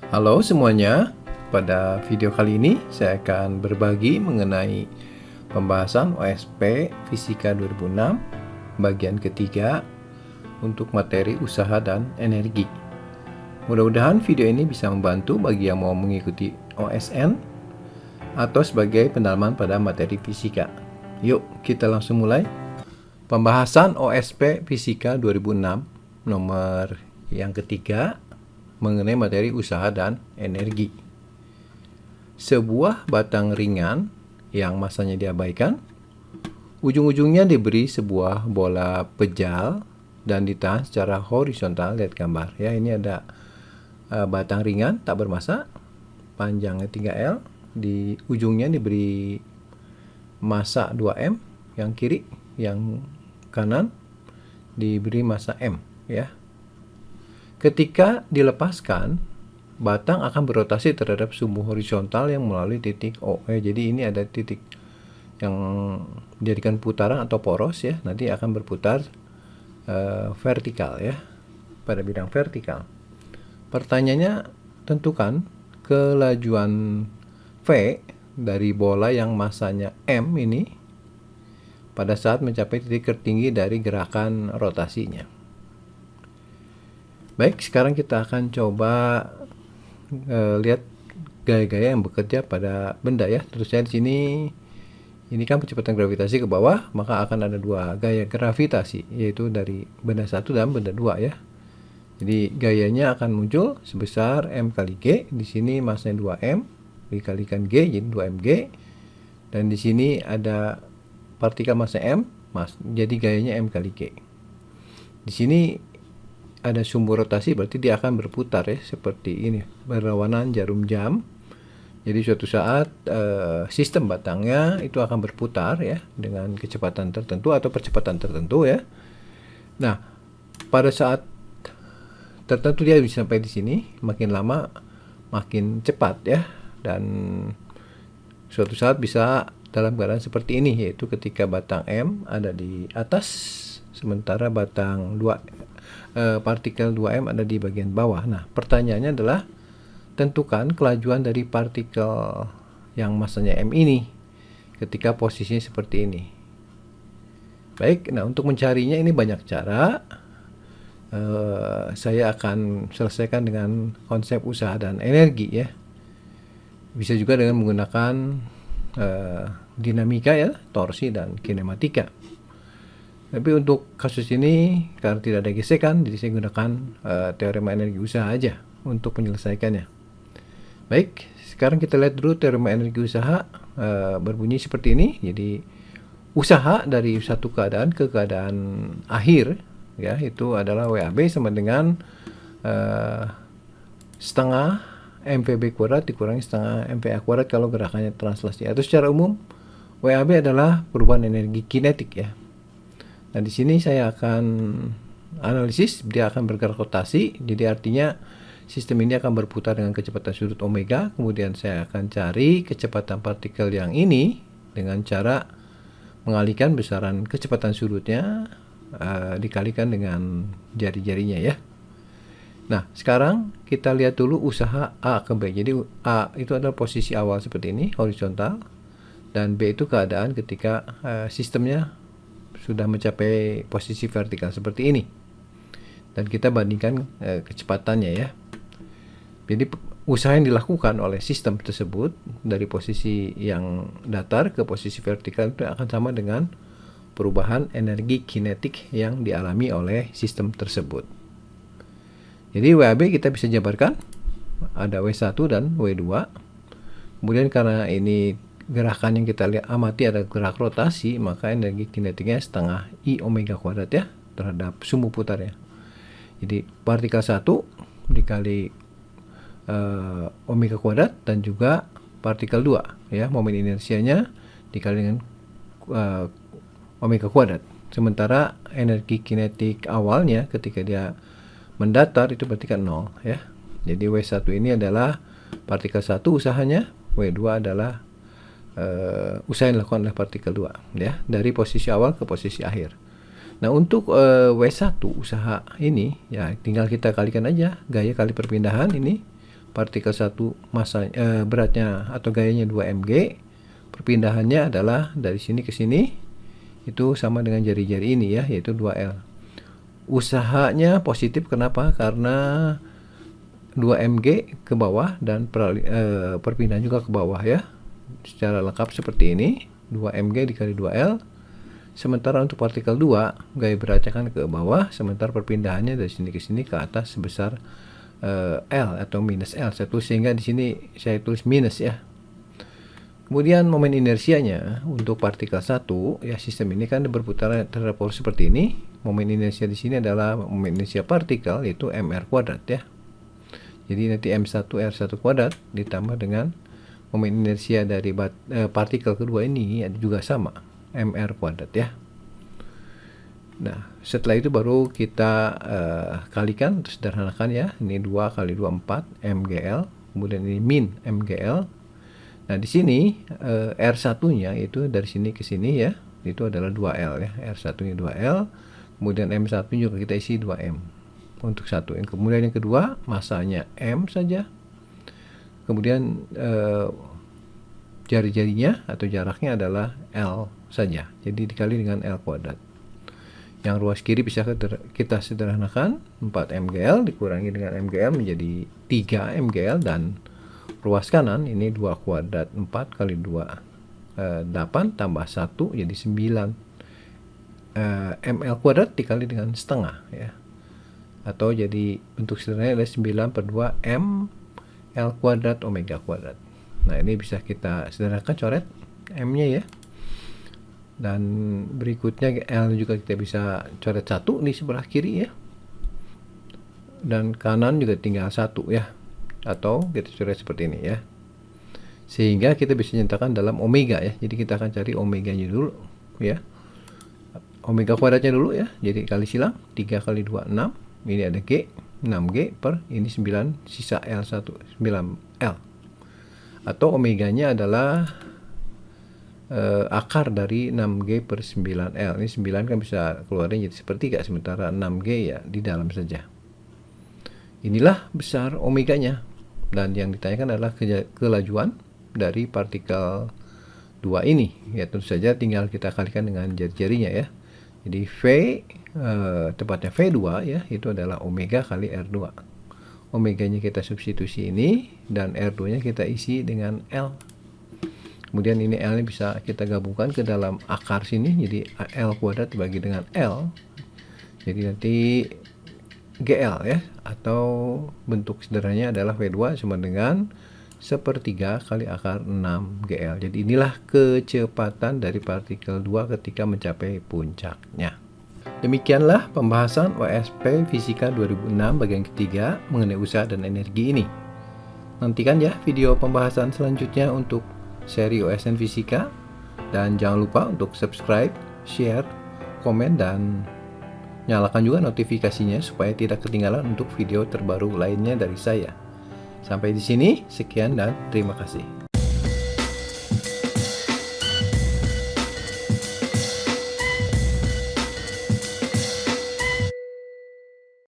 Halo semuanya, pada video kali ini saya akan berbagi mengenai pembahasan OSP Fisika 2006 bagian ketiga untuk materi usaha dan energi. Mudah-mudahan video ini bisa membantu bagi yang mau mengikuti OSN atau sebagai pendalaman pada materi fisika. Yuk kita langsung mulai. Pembahasan OSP Fisika 2006 nomor yang ketiga mengenai materi usaha dan energi. Sebuah batang ringan yang masanya diabaikan, ujung-ujungnya diberi sebuah bola pejal dan ditahan secara horizontal. Lihat gambar ya, ini ada batang ringan tak bermassa, panjangnya 3L, di ujungnya diberi massa 2M, yang kiri, yang kanan diberi massa M ya. Ketika dilepaskan, batang akan berotasi terhadap sumbu horizontal yang melalui titik O. Jadi ini ada titik yang dijadikan putaran atau poros ya, nanti akan berputar vertikal ya, pada bidang vertikal. Pertanyaannya, tentukan kelajuan V dari bola yang massanya M ini pada saat mencapai titik tertinggi dari gerakan rotasinya. Baik, sekarang kita akan coba lihat gaya-gaya yang bekerja pada benda ya. Terus saya di sini, ini kan percepatan gravitasi ke bawah, maka akan ada dua gaya gravitasi, yaitu dari benda satu dan benda dua ya. Jadi gayanya akan muncul sebesar M kali G. Di sini massanya 2M dikalikan G, jadi 2mg. Dan di sini ada partikel massa M, jadi gayanya M kali G. Di sini ada sumbu rotasi, berarti dia akan berputar ya, seperti ini, berlawanan jarum jam. Jadi suatu saat sistem batangnya itu akan berputar ya dengan kecepatan tertentu atau percepatan tertentu ya. Nah, pada saat tertentu dia bisa sampai di sini, makin lama makin cepat ya, dan suatu saat bisa dalam keadaan seperti ini, yaitu ketika batang M ada di atas sementara batang partikel 2M ada di bagian bawah. Nah, pertanyaannya adalah tentukan kelajuan dari partikel yang massanya M ini ketika posisinya seperti ini. Baik, nah untuk mencarinya ini banyak cara. Saya akan selesaikan dengan konsep usaha dan energi ya. Bisa juga dengan menggunakan dinamika ya, torsi dan kinematika. Tapi untuk kasus ini karena tidak ada gesekan, jadi saya gunakan teorema energi usaha aja untuk menyelesaikannya. Baik, sekarang kita lihat dulu teorema energi usaha berbunyi seperti ini. Jadi usaha dari satu keadaan ke keadaan akhir ya, itu adalah WAB sama dengan setengah MVB kuadrat dikurangi setengah MVA kuadrat kalau gerakannya translasi. Atau secara umum WAB adalah perubahan energi kinetik ya. Nah, di sini saya akan analisis, dia akan bergerak rotasi, jadi artinya sistem ini akan berputar dengan kecepatan sudut omega. Kemudian saya akan cari kecepatan partikel yang ini dengan cara mengalihkan besaran kecepatan sudutnya dikalikan dengan jari-jarinya ya. Nah, sekarang kita lihat dulu usaha A ke B. Jadi A itu adalah posisi awal seperti ini, horizontal, dan B itu keadaan ketika sistemnya sudah mencapai posisi vertikal seperti ini, dan kita bandingkan kecepatannya ya. Jadi usaha yang dilakukan oleh sistem tersebut dari posisi yang datar ke posisi vertikal itu akan sama dengan perubahan energi kinetik yang dialami oleh sistem tersebut. Jadi WAB kita bisa jabarkan ada W1 dan W2. Kemudian karena ini gerakan yang kita lihat amati ada gerak rotasi, maka energi kinetiknya setengah I omega kuadrat ya terhadap sumbu putarnya. Jadi partikel 1 dikali omega kuadrat, dan juga partikel 2 ya, momen inersianya dikali dengan omega kuadrat. Sementara energi kinetik awalnya ketika dia mendatar itu berarti kan 0 ya. Jadi W1 ini adalah partikel 1 usahanya, W2 adalah usaha yang dilakukan oleh partikel 2 ya, dari posisi awal ke posisi akhir. Nah, untuk W1 usaha ini ya tinggal kita kalikan aja gaya kali perpindahan ini partikel 1 beratnya atau gayanya 2 mg, perpindahannya adalah dari sini ke sini itu sama dengan jari-jari ini ya, yaitu 2L. Usahanya positif, kenapa? Karena 2 mg ke bawah dan perpindahan juga ke bawah ya. Secara lengkap seperti ini, 2 mg dikali 2L. Sementara untuk partikel 2, gaya beratnya kan ke bawah, sementara perpindahannya dari sini ke sini ke atas sebesar L atau minus L. Saya tulis, sehingga di sini saya tulis minus ya. Kemudian momen inersianya untuk partikel 1 ya, sistem ini kan berputar terhadap poros seperti ini. Momen inersia di sini adalah momen inersia partikel, yaitu mr kuadrat ya. Jadi nanti m1r1 kuadrat ditambah dengan momen inersia dari partikel kedua ini juga sama, mr kuadrat ya. Nah, setelah itu baru kita kalikan untuk sederhanakan ya. Ini 2 kali 2 4 mgl, kemudian ini min mgl. Nah, di sini R1-nya itu dari sini ke sini ya, itu adalah 2L ya. R1-nya 2L, kemudian M1 juga kita isi 2M untuk satu. Kemudian yang kedua, masanya M saja. Kemudian jari-jarinya atau jaraknya adalah L saja. Jadi dikali dengan L kuadrat. Yang ruas kiri bisa kita sederhanakan, 4 mgl dikurangi dengan mgl menjadi 3 mgl, dan ruas kanan ini 2 kuadrat, 4 kali 2 8 tambah 1 jadi 9 ml kuadrat dikali dengan setengah ya. Atau jadi bentuk sederhananya adalah 9 per 2 m L kuadrat omega kuadrat. Nah, ini bisa kita sederhanakan, coret M-nya ya. Dan berikutnya L juga kita bisa coret 1 di sebelah kiri ya. Dan kanan juga tinggal 1 ya. Atau kita coret seperti ini ya, sehingga kita bisa nyatakan dalam omega ya. Jadi kita akan cari omeganya dulu ya, omega kuadratnya dulu ya. Jadi kali silang 3 kali 2 6, ini ada G 6G per ini 9 sisa L1 9L, atau omeganya adalah akar dari 6G per 9L. Ini 9 kan bisa keluarin jadi sepertiga, sementara 6G ya di dalam saja. Inilah besar omeganya. Dan yang ditanyakan adalah kelajuan dari partikel 2 ini. Ya, tentu saja tinggal kita kalikan dengan jari-jarinya ya. Jadi V, tepatnya V2 ya, itu adalah omega kali R2. Omeganya kita substitusi ini, dan R2-nya kita isi dengan L. Kemudian ini L-nya bisa kita gabungkan ke dalam akar sini, jadi L kuadrat dibagi dengan L. Jadi nanti GL ya, atau bentuk sederhananya adalah V2 sama dengan sepertiga kali akar 6 GL. Jadi inilah kecepatan dari partikel 2 ketika mencapai puncaknya. Demikianlah pembahasan OSP Fisika 2006 bagian ketiga mengenai usaha dan energi ini. Nantikan ya video pembahasan selanjutnya untuk seri OSN Fisika, dan jangan lupa untuk subscribe, share, komen, dan nyalakan juga notifikasinya supaya tidak ketinggalan untuk video terbaru lainnya dari saya. Sampai di sini, sekian dan terima kasih.